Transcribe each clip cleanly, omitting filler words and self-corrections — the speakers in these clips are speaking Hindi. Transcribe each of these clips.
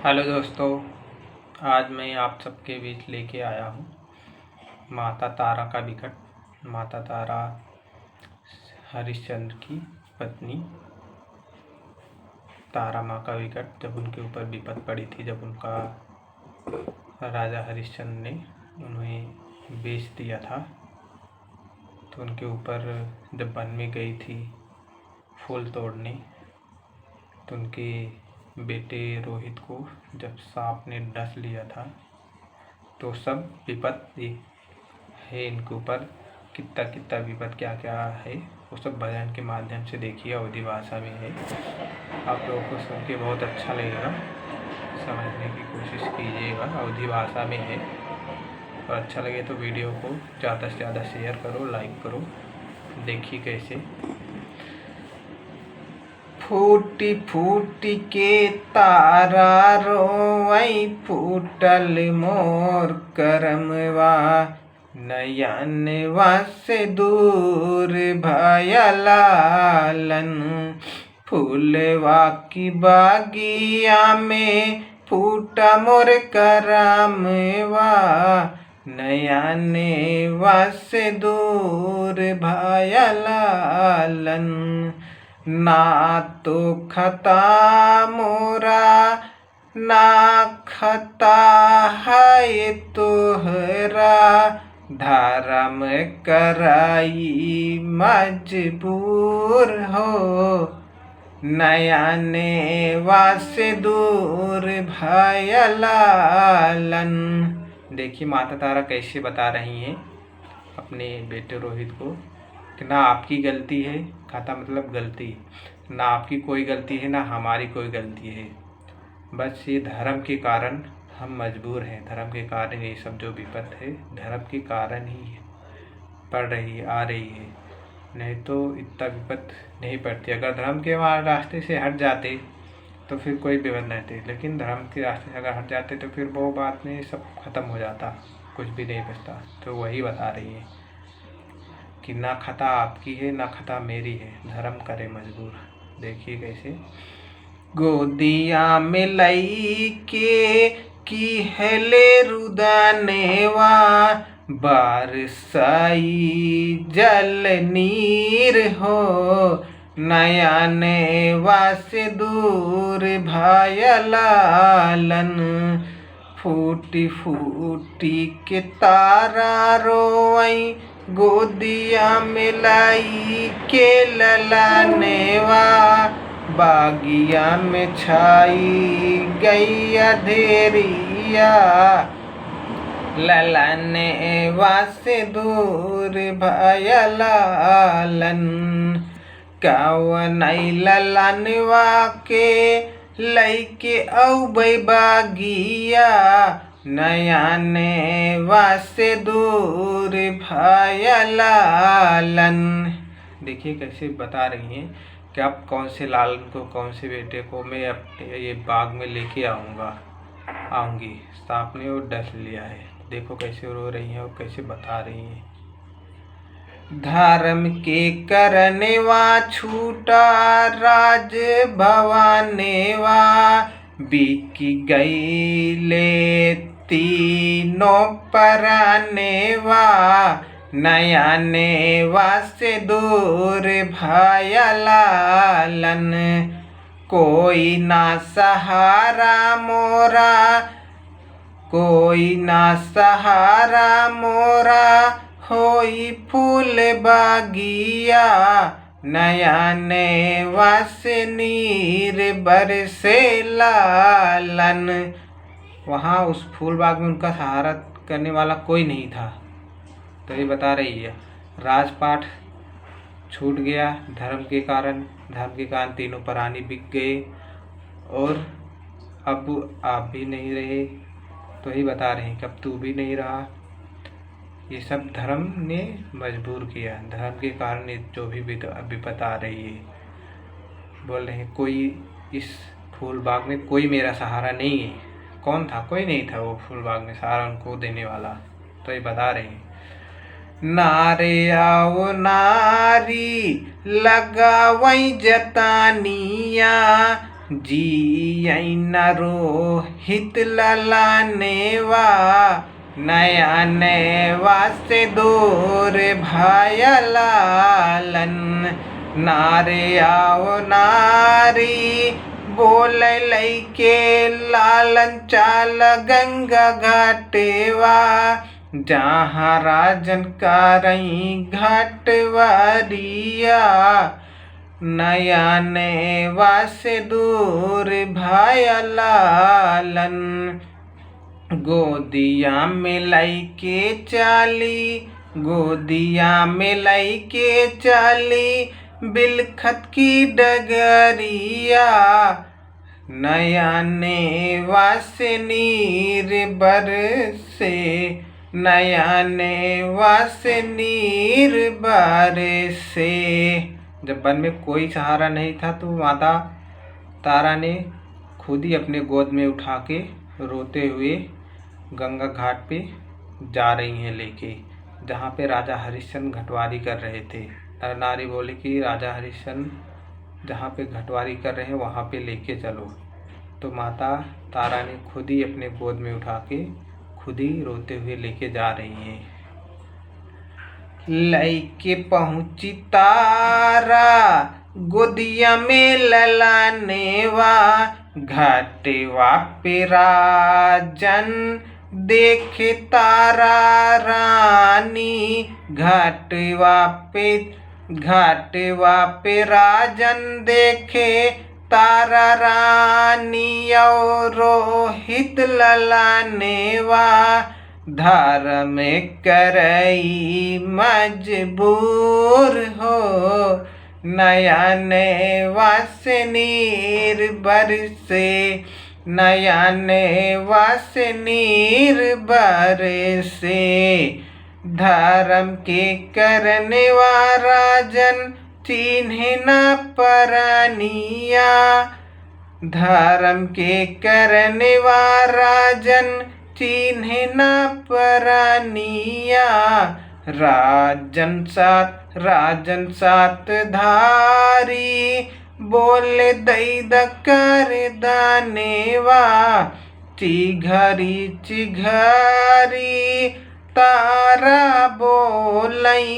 हेलो दोस्तों, आज मैं आप सबके बीच लेके आया हूँ माता तारा का विकट। माता तारा हरिश्चंद्र की पत्नी तारा माँ का विकट जब उनके ऊपर विपद पड़ी थी, जब उनका राजा हरिश्चंद्र ने उन्हें बेच दिया था, तो उनके ऊपर जब वन में गई थी फूल तोड़ने, तो उनके बेटे रोहित को जब सांप ने डस लिया था, तो सब विपद है इनके ऊपर। कितना कितना विपद क्या क्या है वो सब भजन के माध्यम से देखिए, अवधी भाषा में है। आप लोगों को सुन के बहुत अच्छा लगेगा, समझने की कोशिश कीजिएगा। अवधी भाषा में है और अच्छा लगे तो वीडियो को ज़्यादा से ज़्यादा शेयर करो, लाइक करो। देखिए कैसे फूटी फूटी के तारा रोवई, फूटल मोर करमवा, नयनवा से दूर भयलालन। फूलवा की बागिया में फूटा मोर करमवा, नयनवा से दूर भयलालन। ना तो खता मोरा ना खता है तोहरा, धर्म कराई मजबूर हो, नयने वासे दूर भयलालन। देखिए माता तारा कैसे बता रही हैं अपने बेटे रोहित को कि ना आपकी गलती है, खाता मतलब गलती, ना आपकी कोई गलती है ना हमारी कोई गलती है, बस ये धर्म के कारण हम मजबूर हैं। धर्म के कारण ये सब जो विपद है धर्म के कारण ही पड़ रही है, आ रही है, नहीं तो इतना विपद नहीं पड़ती। अगर धर्म के रास्ते से हट जाते तो फिर कोई विपद नहीं थी, लेकिन धर्म के रास्ते से अगर हट जाते तो फिर वो बात में सब खत्म हो जाता, कुछ भी नहीं बचता। तो वही बता रही है कि ना खता आपकी है ना खता मेरी है, धर्म करे मजबूर। देखिए कैसे गोदिया में लई के की हेले रुदानेवा, बारसाई जल नीर हो, नयने वासे दूर भयलालन। फूटी फूटी के तारा रोवई, गोदिया में लाई के ललानेवा, बागिया में छाई गई अंधेरिया, ललाने वासे दूर भयलालन। कवनई ललनवा के लईके औबै बागिया, नयने वासे दूर भयलालन। देखिए कैसे बता रही हैं कि अब कौन से लालन को, कौन से बेटे को मैं अपने ये बाग में लेके आऊँगी। सांप ने वो डस लिया है। देखो कैसे रो रही हैं और कैसे बता रही हैं। धर्म के करनेवा छूटा राज भवानेवा, बिकी गई ले तीनों परानेवा, नयने वासे दूर भयलालन। कोई ना सहारा मोरा, कोई ना सहारा मोरा, होई फूल बागिया, नयने वासे नीर बरसे लालन। वहाँ उस फूल बाग में उनका सहारा करने वाला कोई नहीं था। तो ये बता रही है राजपाट छूट गया धर्म के कारण, तीनों प्राणी बिक गए और अब आप भी नहीं रहे। तो ही बता रहे हैं कि अब तू भी नहीं रहा। ये सब धर्म ने मजबूर किया, धर्म के कारण जो भी विपद आ रही है। बोल रहे हैं कोई इस फूल बाग में कोई मेरा सहारा नहीं है। कौन था? कोई नहीं था वो फूल बाग में सहारा उनको देने वाला। तो ये बता रहे हैं नारे आओ नारी लगावई जतानिया, जी न रोहित ललानेवा नया नेवा से दूर भाया लालन नारे आओ नारी बोल लैके लालन चाल गंगा घाटेवा जहाँ राजन कारई घाटवारिया नया नेवा से दूर भाया लालन गोदिया में लैके चाली गोदिया में लैके चाली बिलखत की डगरिया नया नेवा से नीर बरसे नया नेवा से नीर बरसे। जब वन में कोई सहारा नहीं था तो माता तारा ने खुद ही अपने गोद में उठा के रोते हुए गंगा घाट पे जा रही हैं लेके, जहाँ पे राजा हरिश्चंद्र घटवारी कर रहे थे। नर नारी बोले कि राजा हरिश्चंद्र जहाँ पे घटवारी कर रहे हैं वहाँ पे लेके चलो। तो माता तारा ने खुद ही अपने गोद में उठा के खुद ही रोते हुए लेके जा रही हैं। लैके पहुँची तारा गोदिया में ललानेवा घाटेवा पे राजन देखे तारा रानी घाटेवा पे राजन देखे तारा रानी और रोहित ललानेवा धार में करई मजबूर हो नया नेवा से नीर बरसे नया नेवा से नीर बरसे। धर्म के करने वा राजन चिन्हे न परानिया धर्म के करने वा राजन चिन्हे न परानिया राजन सात धारी बोले दैद कर दानेवा चिघरी तारा बोलई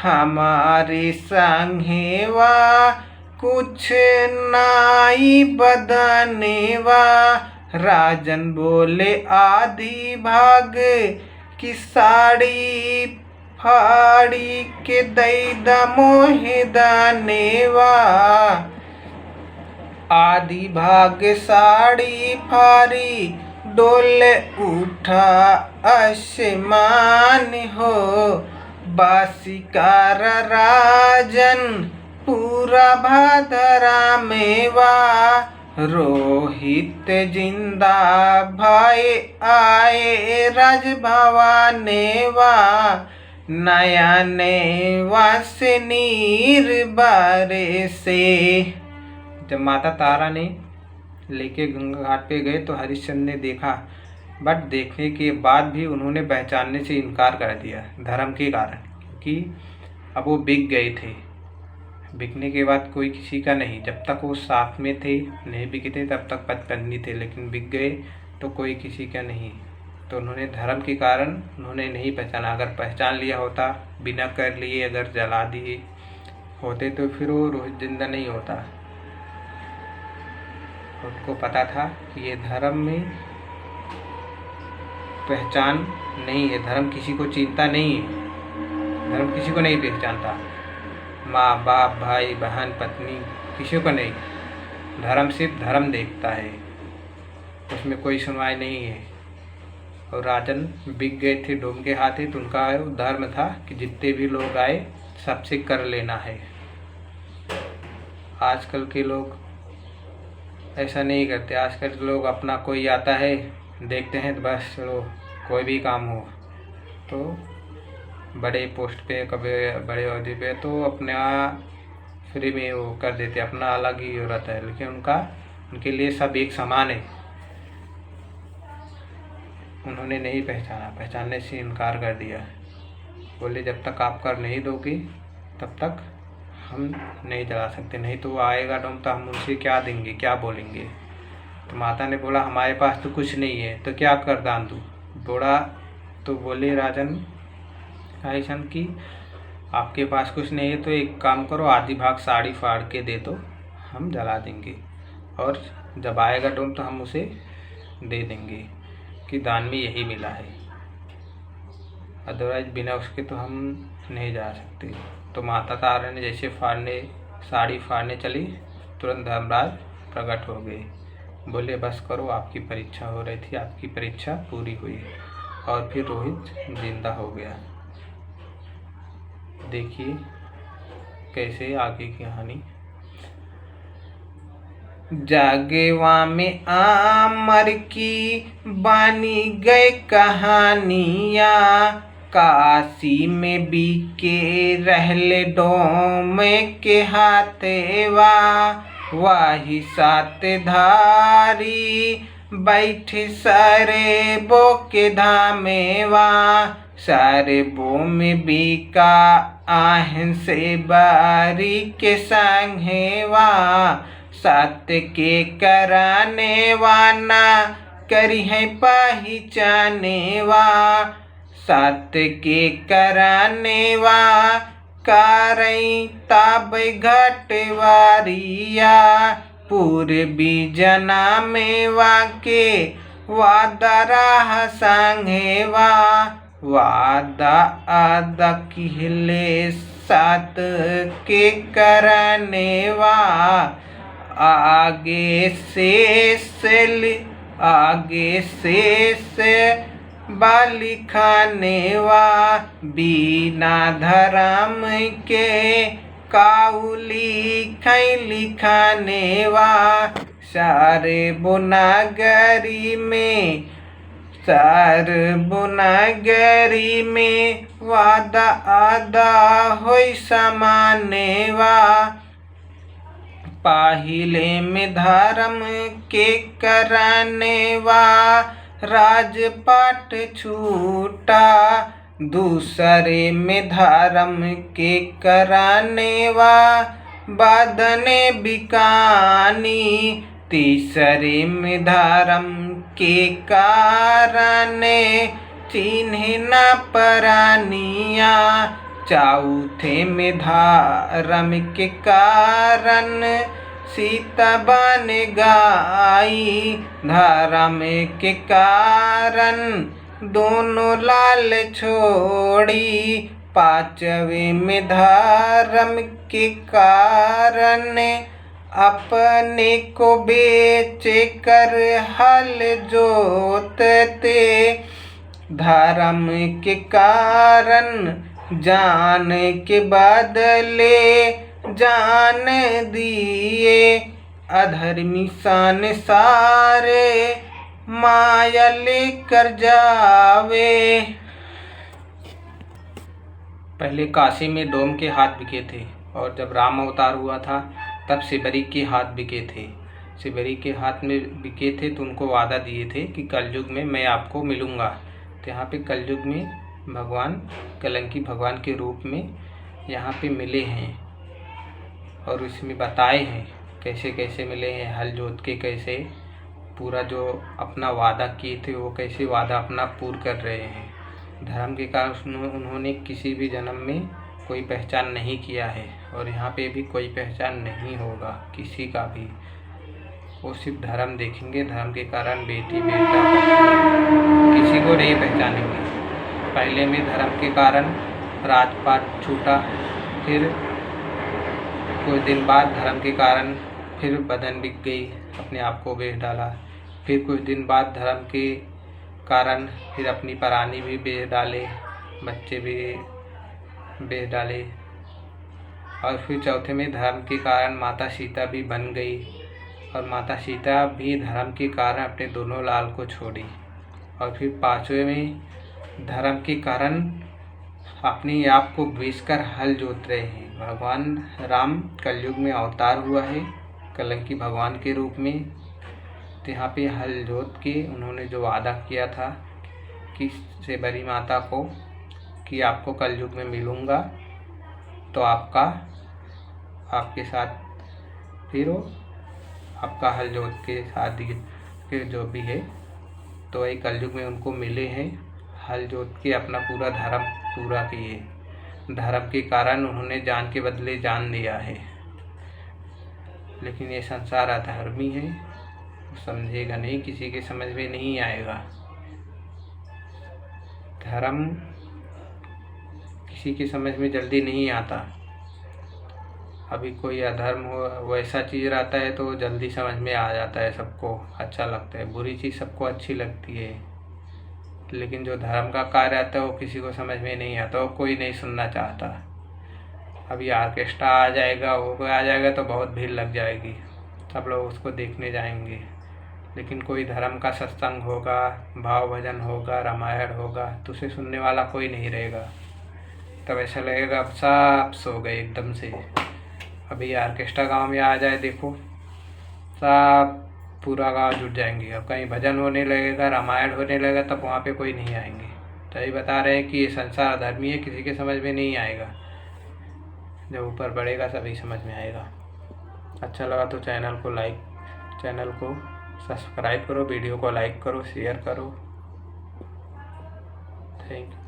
हमारे संघेवा कुछ नाई बदनेवा। राजन बोले आधी भाग की साड़ी फाड़ी के दैदा मोहे दानेवा आधी भाग साड़ी फाड़ी डोल उठा आसमान हो बासिकार राजन पूरा भादरा मेवा रोहित जिंदा भाई आए राजभवानेवा नया नेवा से नीर बारे से। जब माता तारा ने लेके गंगा घाट पे गए तो हरिश्चंद्र ने देखा, बट देखने के बाद भी उन्होंने पहचानने से इनकार कर दिया धर्म के कारण, क्योंकि अब वो बिक गए थे। बिकने के बाद कोई किसी का नहीं, जब तक वो साथ में थे नहीं बिके थे तब तक पत्नी थे, लेकिन बिक गए तो कोई किसी का नहीं। तो उन्होंने धर्म के कारण उन्होंने नहीं पहचाना। अगर पहचान लिया होता, बिना कर लिए अगर जला दिए होते तो फिर वो रोहित जिंदा नहीं होता। उनको पता था कि ये धर्म में पहचान नहीं है, धर्म किसी को चिंता नहीं है, धर्म किसी को नहीं पहचानता, माँ बाप भाई बहन पत्नी किसी को नहीं। धर्म सिर्फ धर्म देखता है, उसमें कोई सुनवाई नहीं है। और राजन बिक गए थे डोम के हाथे, तो उनका धर्म था कि जितने भी लोग आए सबसे कर लेना है। आजकल के लोग ऐसा नहीं करते। आजकल के लोग अपना कोई आता है देखते हैं तो बस चलो कोई भी काम हो तो बड़े पोस्ट पे कभी बड़े अहदे पे तो अपना फ्री में वो कर देते, अपना अलग ही रहता है। लेकिन उनके लिए सब एक समान है। उन्होंने नहीं पहचाना, पहचानने से इनकार कर दिया। बोले जब तक आप कर नहीं दोगे तब तक हम नहीं जला सकते, नहीं तो वो आएगा डोम तो हम उनसे क्या देंगे, क्या बोलेंगे। तो माता ने बोला हमारे पास तो कुछ नहीं है, तो क्या कर दान दूँ। बोला तो बोले राजन आयसन की आपके पास कुछ नहीं है तो एक काम करो, आधी भाग साड़ी फाड़ के दे दो, हम जला देंगे, और जब आएगा डोम तो हम उसे दे देंगे कि दान में यही मिला है, अदरवाइज बिना उसके तो हम नहीं जा सकते। तो माता तारा ने जैसे साड़ी फाड़ने चली, तुरंत धर्मराज प्रकट हो गए। बोले बस करो, आपकी परीक्षा हो रही थी, आपकी परीक्षा पूरी हुई। और फिर रोहित जिंदा हो गया। देखिए कैसे आगे की कहानी। जागेवा में आमर की बानी गए कहानिया, काशी में बीके रहले डोम के हाथेवा, वाही सात धारी बैठे सारे बो के धामेवा, सारे बो में बीका आहन से बारी के संघेवा, सत्य के कराने वाना करी है पहचाने वा, सत्य के कराने वा करई तब घटवारिया, पूर्वी जना में वाके वादा राह संघेवा, वादा आदा किहले सात के कराने वा, आगे से बालिखाने वा, बिना धर्म के काउली खै लिखाने वा, सारे बुनागरी में वादा आदा होई समाने वा, पहिले में धर्म के कराने वा राजपाट छूटा, दूसरे में धर्म के कराने वा बदने बिकानी, तीसरे में धर्म के कारणे चिन्ह न परानिया, चौथे में धर्म के कारण सीता बन गई, धर्म के कारण दोनों लाल छोड़ी, पांचवे में धर्म के कारण अपने को बेच कर हल जोतते, धर्म के कारण जान के बदले जान दिए, अधर्मी सन सारे माया लेकर जावे। पहले काशी में डोम के हाथ बिके थे, और जब राम अवतार हुआ था तब शिबरी के हाथ बिके थे। शिबरी के हाथ में बिके थे तो उनको वादा दिए थे कि कलयुग में मैं आपको मिलूँगा। तो यहाँ पे कलयुग में भगवान कलंकी भगवान के रूप में यहाँ पे मिले हैं, और इसमें बताए हैं कैसे कैसे मिले हैं, हल जोत के कैसे पूरा जो अपना वादा किए थे वो कैसे वादा अपना पूरा कर रहे हैं। धर्म के कारण उन्होंने किसी भी जन्म में कोई पहचान नहीं किया है, और यहाँ पे भी कोई पहचान नहीं होगा किसी का भी, वो सिर्फ धर्म देखेंगे। धर्म के कारण बेटी बेटा किसी को नहीं पहचानेंगे। पहले में धर्म के कारण राजपाट छूटा, फिर कुछ दिन बाद धर्म के कारण फिर बदन बिक गई, अपने आप को बेच डाला। फिर कुछ दिन बाद धर्म के कारण फिर अपनी परानी भी बेच डाले, बच्चे भी बेच डाले। और फिर चौथे में धर्म के कारण माता सीता भी बन गई, और माता सीता भी धर्म के कारण अपने दोनों लाल को छोड़ी। और फिर पाँचवें में धर्म के कारण अपने आप को बेचकर हल जोत रहे हैं। भगवान राम कलयुग में अवतार हुआ है कलंकी भगवान के रूप में। तो यहाँ पे हल जोत के उन्होंने जो वादा किया था कि शिबरी माता को कि आपको कलयुग में मिलूँगा तो आपका आपके साथ फिर वो आपका हल जोत के शादी के जो भी है, तो वही कलयुग में उनको मिले हैं, हल जोत के अपना पूरा धर्म पूरा किए। धर्म के कारण उन्होंने जान के बदले जान दिया है। लेकिन ये संसार अधर्मी है, समझेगा नहीं, किसी के समझ में नहीं आएगा। धर्म किसी की समझ में जल्दी नहीं आता। अभी कोई अधर्म हो वैसा चीज़ रहता है तो जल्दी समझ में आ जाता है, सबको अच्छा लगता है। बुरी चीज़ सबको अच्छी लगती है, लेकिन जो धर्म का कार्य आता है वो किसी को समझ में नहीं आता, वो कोई नहीं सुनना चाहता। अभी ऑर्केस्ट्रा आ जाएगा, वो आ जाएगा तो बहुत भीड़ लग जाएगी, सब लोग उसको देखने जाएंगे। लेकिन कोई धर्म का सत्संग होगा, भाव भजन होगा, रामायण होगा, तो उसे सुनने वाला कोई नहीं रहेगा। तब ऐसा लगेगा अब सब सो गए एकदम से। अभी ऑर्केस्ट्रा गांव में आ जाए, देखो सब पूरा गांव जुट जाएंगे। अब कहीं भजन होने लगेगा, रामायण होने लगेगा, तब वहाँ पे कोई नहीं आएंगे। तो ये बता रहे हैं कि ये संसार अधर्मी है, किसी के समझ में नहीं आएगा। जब ऊपर बढ़ेगा सभी समझ में आएगा। अच्छा लगा तो चैनल को सब्सक्राइब करो, वीडियो को लाइक करो, शेयर करो। Thank you.